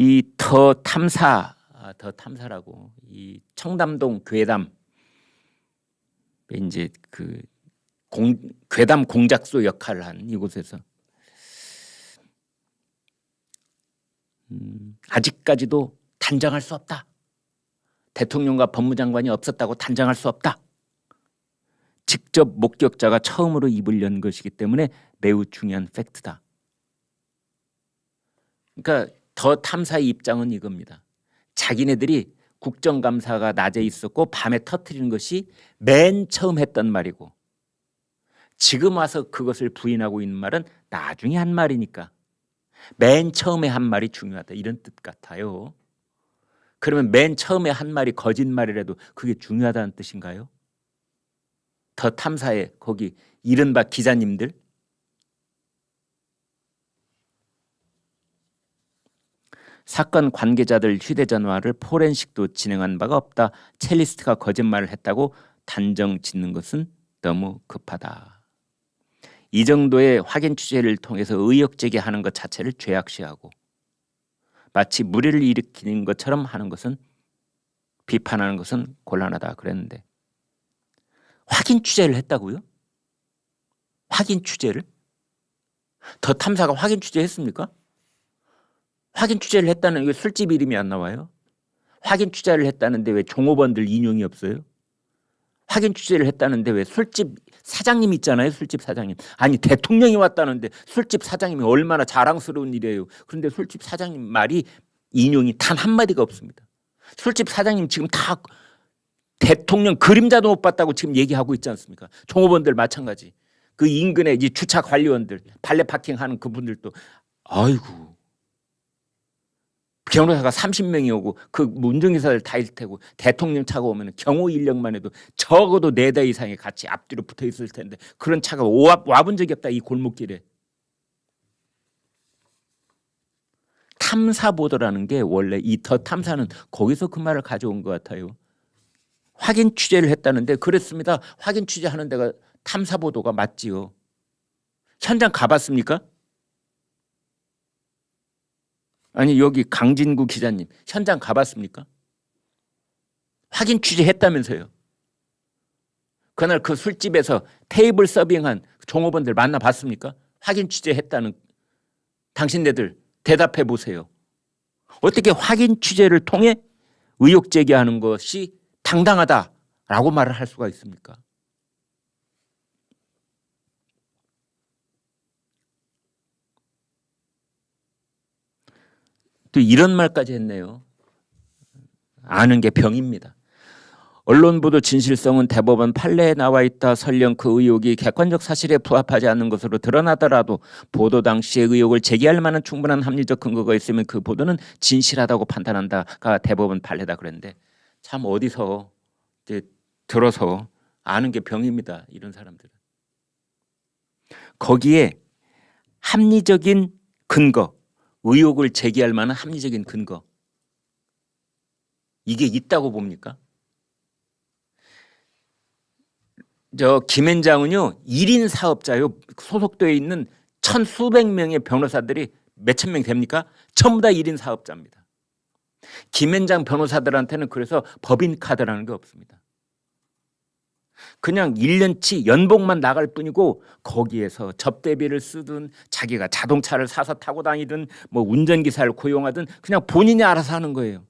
이 더 탐사라고 이 청담동 괴담 이제 그 괴담 공작소 역할을 한 이곳에서 아직까지도 단정할 수 없다. 대통령과 법무장관이 없었다고 단정할 수 없다. 직접 목격자가 처음으로 입을 연 것이기 때문에 매우 중요한 팩트다. 그러니까 더 탐사의 입장은 이겁니다. 자기네들이 국정감사가 낮에 있었고 밤에 터뜨리는 것이 맨 처음 했던 말이고 지금 와서 그것을 부인하고 있는 말은 나중에 한 말이니까 맨 처음에 한 말이 중요하다 이런 뜻 같아요. 그러면 맨 처음에 한 말이 거짓말이라도 그게 중요하다는 뜻인가요? 더 탐사에 거기 이른바 기자님들 사건 관계자들 휴대전화를 포렌식도 진행한 바가 없다. 첼리스트가 거짓말을 했다고 단정 짓는 것은 너무 급하다. 이 정도의 확인 취재를 통해서 의혹 제기하는 것 자체를 죄악시하고 마치 무리를 일으키는 것처럼 하는 것은 비판하는 것은 곤란하다 그랬는데 확인 취재를 했다고요? 확인 취재를? 더 탐사가 확인 취재했습니까? 확인 취재를 했다는 게 술집 이름이 안 나와요? 확인 취재를 했다는데 왜 종업원들 인용이 없어요? 확인 취재를 했다는데 왜 술집 사장님 있잖아요. 술집 사장님. 아니 대통령이 왔다는데 술집 사장님이 얼마나 자랑스러운 일이에요. 그런데 술집 사장님 말이 인용이 단 한마디가 없습니다. 술집 사장님 지금 다 대통령 그림자도 못 봤다고 지금 얘기하고 있지 않습니까? 종업원들 마찬가지. 그 인근에 이 주차 관리원들 발레 파킹하는 그분들도 아이고 변호사가 30명이 오고 그 운전기사들 다 있을 테고 대통령 차가 오면 경호 인력만 해도 적어도 4대 이상이 같이 앞뒤로 붙어 있을 텐데 그런 차가 와본 적이 없다 이 골목길에. 탐사보도라는 게 원래 이 더 탐사는 거기서 그 말을 가져온 것 같아요. 확인 취재를 했다는데 그랬습니다. 확인 취재하는 데가 탐사보도가 맞지요. 현장 가봤습니까? 아니 여기 강진구 기자님 현장 가봤습니까? 확인 취재했다면서요. 그날 그 술집에서 테이블 서빙한 종업원들 만나봤습니까? 확인 취재했다는 당신네들 대답해 보세요. 어떻게 확인 취재를 통해 의혹 제기하는 것이 당당하다라고 말을 할 수가 있습니까? 또 이런 말까지 했네요. 아는 게 병입니다. 언론 보도 진실성은 대법원 판례에 나와 있다. 설령 그 의혹이 객관적 사실에 부합하지 않는 것으로 드러나더라도 보도 당시의 의혹을 제기할 만한 충분한 합리적 근거가 있으면 그 보도는 진실하다고 판단한다가 대법원 판례다 그랬는데 참 어디서 이제 들어서 아는 게 병입니다. 이런 사람들은. 거기에 합리적인 근거 의혹을 제기할 만한 합리적인 근거 이게 있다고 봅니까? 저 김앤장은요 1인 사업자요. 소속되어 있는 천수백 명의 변호사들이 몇천 명 됩니까? 전부 다 1인 사업자입니다. 김앤장 변호사들한테는 그래서 법인 카드라는 게 없습니다. 그냥 1년치 연봉만 나갈 뿐이고 거기에서 접대비를 쓰든 자기가 자동차를 사서 타고 다니든 뭐 운전기사를 고용하든 그냥 본인이 알아서 하는 거예요.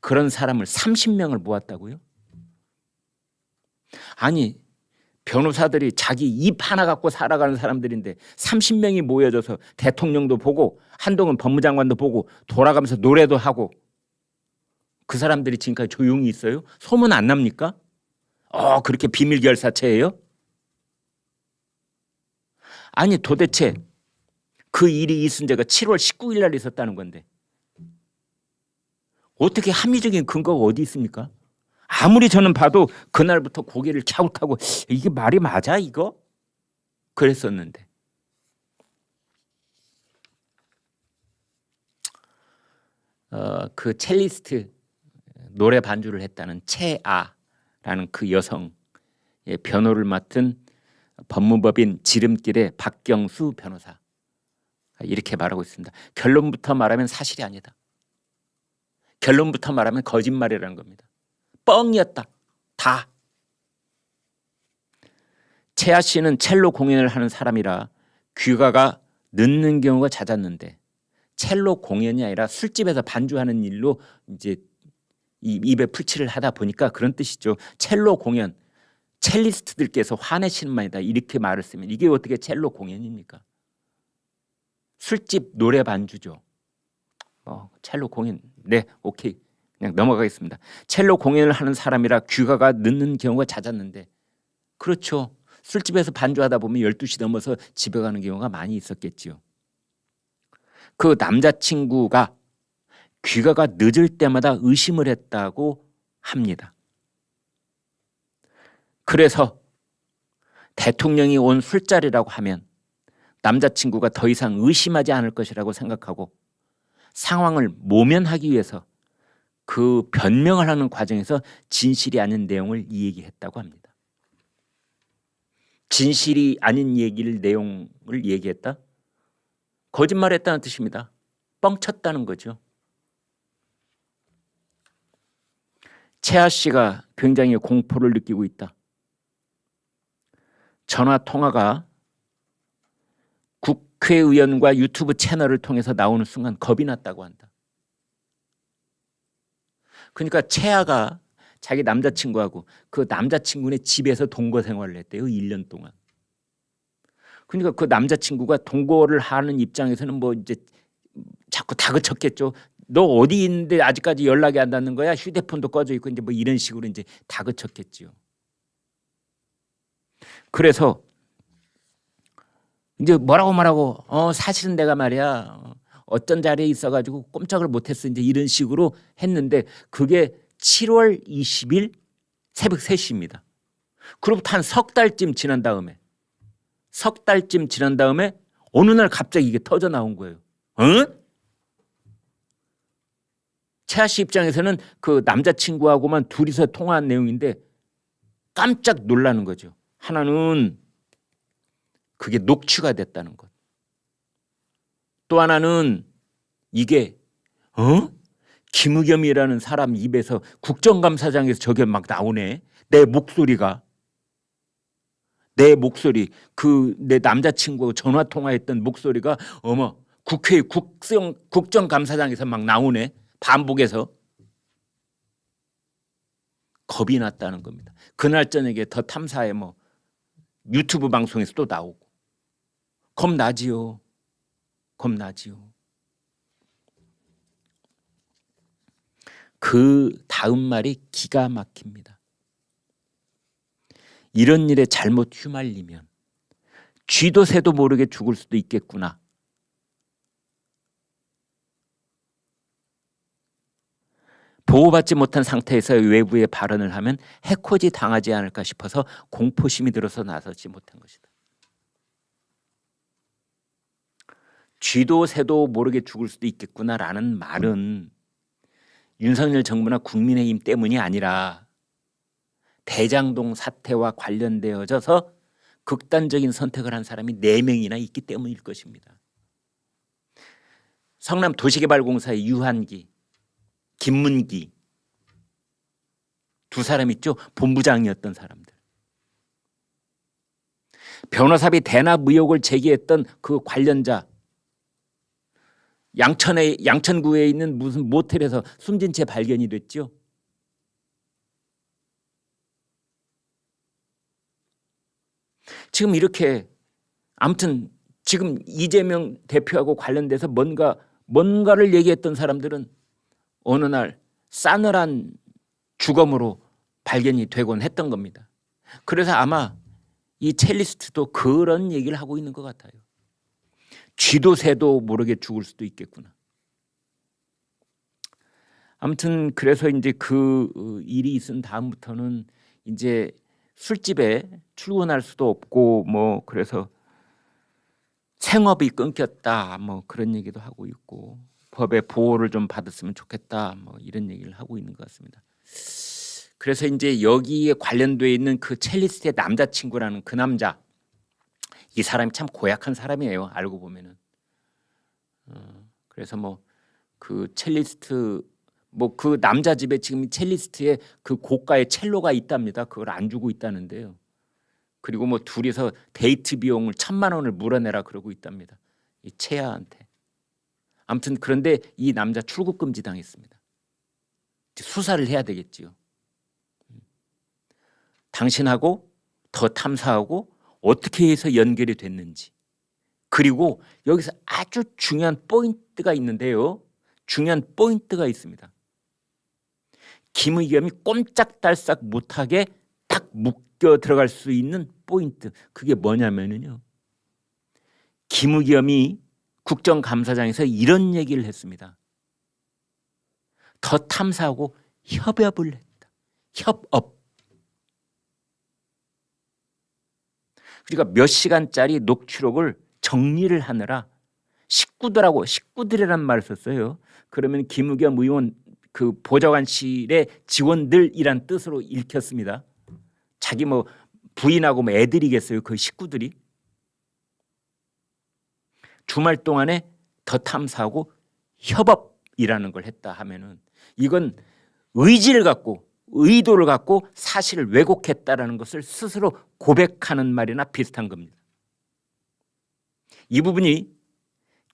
그런 사람을 30명을 모았다고요? 아니 변호사들이 자기 입 하나 갖고 살아가는 사람들인데 30명이 모여져서 대통령도 보고 한동훈 법무장관도 보고 돌아가면서 노래도 하고 그 사람들이 지금까지 조용히 있어요? 소문 안 납니까? 그렇게 비밀 결사체예요? 아니 도대체 그 일이 있은 데가 7월 19일 날 있었다는 건데 어떻게 합리적인 근거가 어디 있습니까? 아무리 저는 봐도 그날부터 고개를 갸웃하고 이게 말이 맞아 이거? 그랬었는데 그 첼리스트 노래 반주를 했다는 채아라는 그 여성의 변호를 맡은 법무법인 지름길의 박경수 변호사 이렇게 말하고 있습니다. 결론부터 말하면 사실이 아니다. 결론부터 말하면 거짓말이라는 겁니다. 뻥이었다. 다. 채아 씨는 첼로 공연을 하는 사람이라 귀가가 늦는 경우가 잦았는데 첼로 공연이 아니라 술집에서 반주하는 일로 이제 입에 풀칠을 하다 보니까 그런 뜻이죠. 첼로 공연, 첼리스트들께서 화내시는 말이다. 이렇게 말을 쓰면 이게 어떻게 첼로 공연입니까? 술집 노래 반주죠. 첼로 공연. 네, 오케이. 그냥 넘어가겠습니다. 첼로 공연을 하는 사람이라 귀가가 늦는 경우가 잦았는데 그렇죠. 술집에서 반주하다 보면 12시 넘어서 집에 가는 경우가 많이 있었겠지요. 그 남자친구가 귀가가 늦을 때마다 의심을 했다고 합니다. 그래서 대통령이 온 술자리라고 하면 남자친구가 더 이상 의심하지 않을 것이라고 생각하고 상황을 모면하기 위해서 그 변명을 하는 과정에서 진실이 아닌 내용을 이야기했다고 합니다. 진실이 아닌 내용을 얘기했다? 거짓말했다는 뜻입니다. 뻥쳤다는 거죠. 채아 씨가 굉장히 공포를 느끼고 있다. 전화 통화가 국회의원과 유튜브 채널을 통해서 나오는 순간 겁이 났다고 한다. 그러니까 채아가 자기 남자친구하고 그 남자친구네 집에서 동거 생활을 했대요. 1년 동안. 그러니까 그 남자친구가 동거를 하는 입장에서는 뭐 이제 자꾸 다그쳤겠죠. 너 어디 있는데 아직까지 연락이 안 닿는 거야? 휴대폰도 꺼져 있고 이제 뭐 이런 식으로 이제 다그쳤겠지요. 그래서 이제 뭐라고 말하고 사실은 내가 말이야 어떤 자리에 있어가지고 꼼짝을 못했어 이제 이런 식으로 했는데 그게 7월 20일 새벽 3시입니다. 그로부터 한 석 달쯤 지난 다음에 어느 날 갑자기 이게 터져 나온 거예요. 채아 씨 입장에서는 그 남자친구하고만 둘이서 통화한 내용인데 깜짝 놀라는 거죠. 하나는 그게 녹취가 됐다는 것. 또 하나는 이게 김의겸이라는 사람 입에서 국정감사장에서 저게 막 나오네. 내 목소리 그 내 남자친구하고 전화 통화했던 목소리가 국회 국정감사장에서 막 나오네. 반복해서. 겁이 났다는 겁니다. 그날 저녁에 더 탐사에 뭐 유튜브 방송에서 또 나오고. 겁나지요. 그 다음 말이 기가 막힙니다. 이런 일에 잘못 휘말리면 쥐도 새도 모르게 죽을 수도 있겠구나. 보호받지 못한 상태에서 외부에 발언을 하면 해코지 당하지 않을까 싶어서 공포심이 들어서 나서지 못한 것이다. 쥐도 새도 모르게 죽을 수도 있겠구나라는 말은 윤석열 정부나 국민의힘 때문이 아니라 대장동 사태와 관련되어져서 극단적인 선택을 한 사람이 4명이나 있기 때문일 것입니다. 성남 도시개발공사의 유한기, 김문기 두 사람 있죠. 본부장이었던 사람들. 변호사비 대납 의혹을 제기했던 그 관련자 양천구에 있는 무슨 모텔에서 숨진 채 발견이 됐죠. 지금 이렇게 아무튼 지금 이재명 대표하고 관련돼서 뭔가를 얘기했던 사람들은 어느 날 싸늘한 주검으로 발견이 되곤 했던 겁니다. 그래서 아마 이 첼리스트도 그런 얘기를 하고 있는 것 같아요. 쥐도 새도 모르게 죽을 수도 있겠구나. 아무튼 그래서 이제 그 일이 있은 다음부터는 이제 술집에 출근할 수도 없고 뭐 그래서 생업이 끊겼다 뭐 그런 얘기도 하고 있고 법의 보호를 좀 받았으면 좋겠다 뭐 이런 얘기를 하고 있는 것 같습니다. 그래서 이제 여기에 관련돼 있는 그 첼리스트의 남자친구라는 그 남자 이 사람이 참 고약한 사람이에요. 알고 보면은 그래서 뭐 그 첼리스트 뭐 그 남자 집에 지금 첼리스트에 그 고가의 첼로가 있답니다. 그걸 안 주고 있다는데요. 그리고 뭐 둘이서 데이트 비용을 1,000만 원을 물어내라 그러고 있답니다. 이 채아한테. 아무튼 그런데 이 남자 출국 금지 당했습니다. 수사를 해야 되겠지요. 당신하고 더 탐사하고 어떻게 해서 연결이 됐는지, 그리고 여기서 아주 중요한 포인트가 있는데요. 중요한 포인트가 있습니다. 김의겸이 꼼짝달싹 못하게 딱 묶여 들어갈 수 있는 포인트, 그게 뭐냐면요, 김의겸이 국정감사장에서 이런 얘기를 했습니다. 더 탐사하고 협업을 했다. 협업. 그러니까 몇 시간짜리 녹취록을 정리를 하느라 식구들이란 말을 썼어요. 그러면 김의겸 의원 그 보좌관실의 직원들이란 뜻으로 읽혔습니다. 자기 뭐 부인하고 뭐 애들이겠어요. 그 식구들이. 주말 동안에 더 탐사하고 협업이라는 걸 했다 하면은 이건 의지를 갖고 의도를 갖고 사실을 왜곡했다라는 것을 스스로 고백하는 말이나 비슷한 겁니다. 이 부분이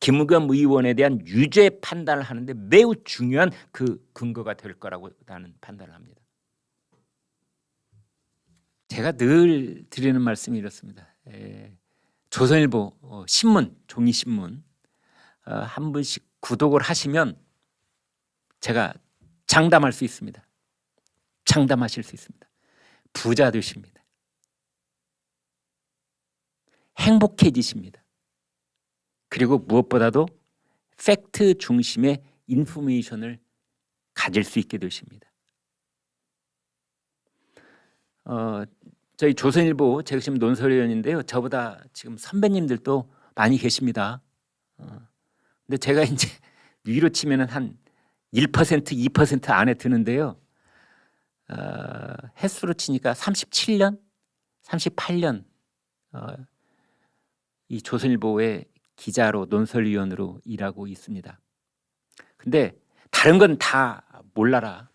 김의겸 의원에 대한 유죄 판단을 하는데 매우 중요한 그 근거가 될 거라고 나는 판단을 합니다. 제가 늘 드리는 말씀이 이렇습니다. 조선일보 신문, 종이신문 한 분씩 구독을 하시면 제가 장담할 수 있습니다. 장담하실 수 있습니다. 부자 되십니다. 행복해지십니다. 그리고 무엇보다도 팩트 중심의 인포메이션을 가질 수 있게 되십니다. 저희 조선일보, 제가 지금 논설위원인데요. 저보다 지금 선배님들도 많이 계십니다. 근데 제가 이제 위로 치면은 한 1%, 2% 안에 드는데요. 횟수로 치니까 37년, 38년 이 조선일보의 기자로 논설위원으로 일하고 있습니다. 근데 다른 건 다 몰라라.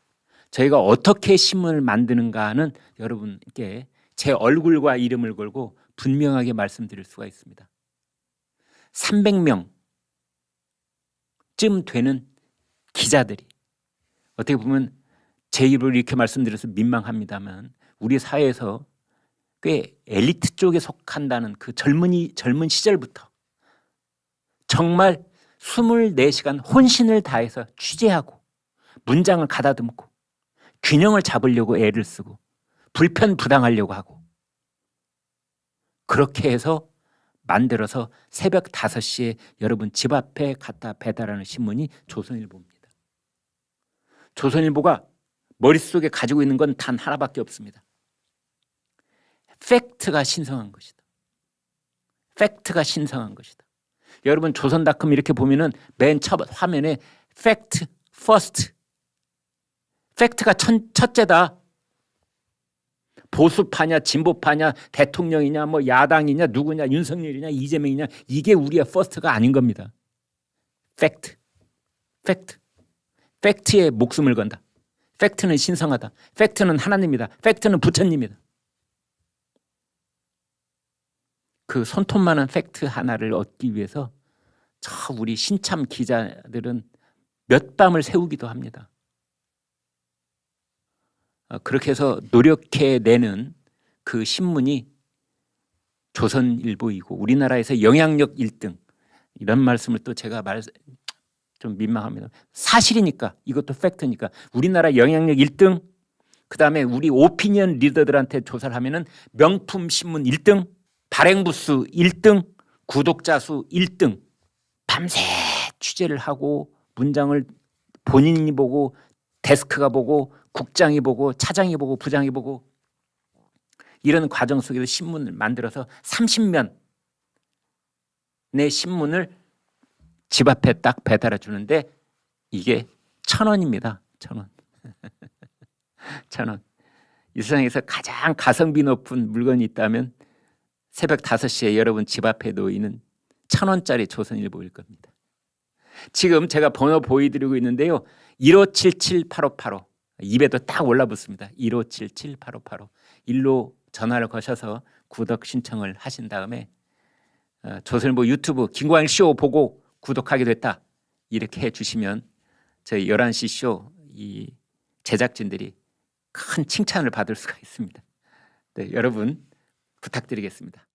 저희가 어떻게 신문을 만드는가는 여러분께 제 얼굴과 이름을 걸고 분명하게 말씀드릴 수가 있습니다. 300명쯤 되는 기자들이, 어떻게 보면 제 입으로 이렇게 말씀드려서 민망합니다만 우리 사회에서 꽤 엘리트 쪽에 속한다는 그 젊은 시절부터 정말 24시간 혼신을 다해서 취재하고 문장을 가다듬고 균형을 잡으려고 애를 쓰고 불편부당하려고 하고 그렇게 해서 만들어서 새벽 5시에 여러분 집 앞에 갖다 배달하는 신문이 조선일보입니다. 조선일보가 머릿속에 가지고 있는 건 단 하나밖에 없습니다. 팩트가 신성한 것이다. 팩트가 신성한 것이다. 여러분 조선닷컴 이렇게 보면은 맨 첫 화면에 팩트 퍼스트. 팩트가 첫째다. 보수파냐 진보파냐 대통령이냐 뭐 야당이냐 누구냐 윤석열이냐 이재명이냐 이게 우리의 퍼스트가 아닌 겁니다. 팩트. 팩트에 목숨을 건다. 팩트는 신성하다. 팩트는 하나님이다. 팩트는 부처님이다. 그 손톱만한 팩트 하나를 얻기 위해서 저 우리 신참 기자들은 몇 밤을 새우기도 합니다. 그렇게 해서 노력해내는 그 신문이 조선일보이고 우리나라에서 영향력 1등 이런 말씀을 또 제가 좀 민망합니다. 사실이니까 이것도 팩트니까 우리나라 영향력 1등 그다음에 우리 오피니언 리더들한테 조사를 하면은 명품 신문 1등 발행 부수 1등 구독자 수 1등 밤새 취재를 하고 문장을 본인이 보고 데스크가 보고 국장이 보고 차장이 보고 부장이 보고 이런 과정 속에서 신문을 만들어서 30면의 신문을 집 앞에 딱 배달해 주는데 이게 1,000원입니다. 1,000원. 1,000원. 이 세상에서 가장 가성비 높은 물건이 있다면 새벽 5시에 여러분 집 앞에 놓이는 1,000원짜리 조선일보일 겁니다. 지금 제가 번호 보여드리고 있는데요. 1577-8585 입에도 딱 올라붙습니다. 1577-8585 일로 전화를 거셔서 구독 신청을 하신 다음에 조선일보 유튜브 김광일 쇼 보고 구독하게 됐다 이렇게 해주시면 저희 11시 쇼 이 제작진들이 큰 칭찬을 받을 수가 있습니다. 네, 여러분 부탁드리겠습니다.